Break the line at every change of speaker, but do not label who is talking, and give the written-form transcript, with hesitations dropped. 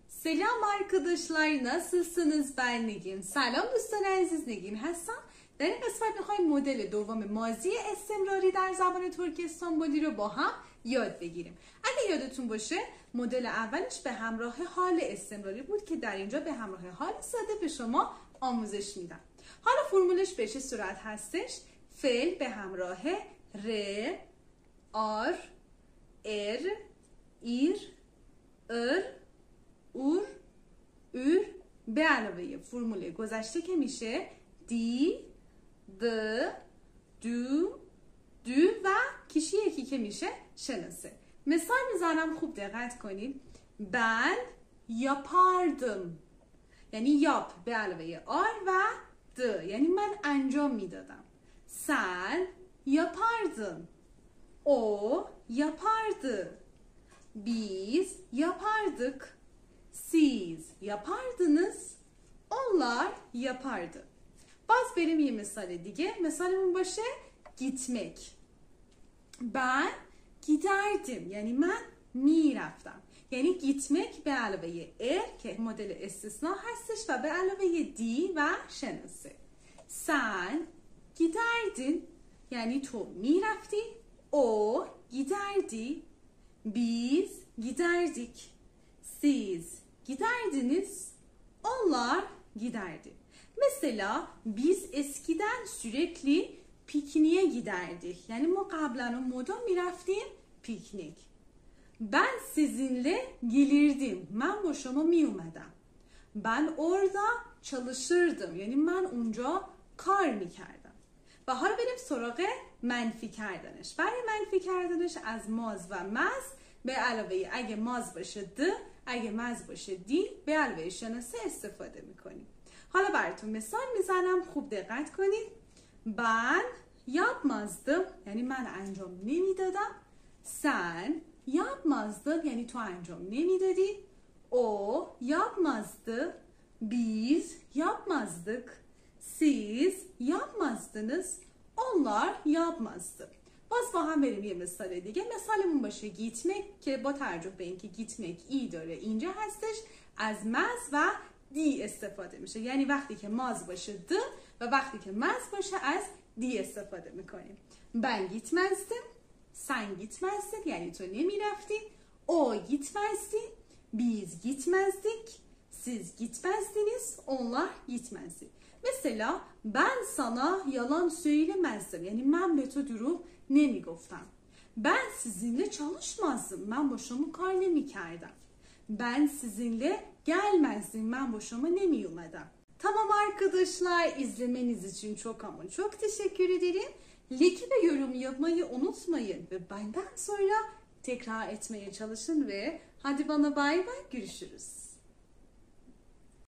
Selam arkadaşlar, nasılsınız؟ Ben نگین. سلام دوستان عزیز، نگین هستم. در این قسمت میخوایم مدل دوم ماضی استمراری در زبان ترک استانبولی رو با هم یاد بگیریم. اگه یادتون باشه مدل اولش به همراه حال استمراری بود که در اینجا به همراه حال ساده به شما آموزش میدم. حالا فرمولش به چه صورت هستش؟ فعل به همراه ر، آر، ار، ایر، ار، اور، ür به علاوه فرمول گذشته که میشه دی، د، دو، دو و کشی یکی که میشه شناسه. مثال میزنم، خوب دقت کنید. Ben yapardım یعنی یاپ به علاوه آر و د یعنی من انجام میدادم. Sen yapardın. O yapardı. Biz yapardık. Siz yapardınız. Onlar yapardı. Baz benim یه مثال دیگه. مثالمون باشه gitmek. Ben giderdim. یعنی من میرفتم. یعنی gitmek به علاوه er که مدل استثناء هستش و به علاوه دی و شناسه. Sen giderdin. یعنی تو میرفتی. O giderdi. Biz giderdik. Siz giderdiniz. Onlar giderdi. Mesela biz eskiden sürekli pikniğe giderdik. Yani ما قبلا و مدام میرفتیم پیکنیک. Ben sizinle gelirdim. من با شما می اومدم. Ben orada çalışırdım. یعنی من اونجا کار میکردم. و حالا بریم سراغ منفی کردنش. برای منفی کردنش از ماز و مز به علاوه اگه ماز باشه د، اگه مز باشه دی به علاوه شناسه استفاده میکنیم. حالا براتون مثال میزنم، خوب دقت کنید. Ben yapmazdım یعنی من انجام نمیدادم. Sen yapmazdın یعنی تو انجام نمیدادی. O yapmazdı. Biz yapmazdık. Siz yapmazdınız. Onlar yapmazdı. باز با هم بریم یه مثال دیگه. مثالمون باشه gitmek که با توجه به اینکه gitmek ای داره اینجا هستش از مز و دی استفاده میشه. یعنی وقتی که ماز باشه د و وقتی که مز باشه از دی استفاده میکنیم. Ben gitmezdim. Sen gitmezdin یعنی تو نمیرفتی. O gitmezdi. Biz gitmezdik. Siz gitmezdiniz. Onlar gitmezdi. Mesela ben sana yalan söylemezdim. Yani من به تو دروغ نمیگفتم. Ben sizinle çalışmazdım. من با شما کار نمیکردم. Ben sizinle gelmezdim. من با شما نمی اومدم. Tamam arkadaşlar, izlemeniz için çok ama çok teşekkür ederim. Like ve yorum yapmayı unutmayın ve benden sonra tekrar etmeye çalışın ve hadi bana bay bay, görüşürüz.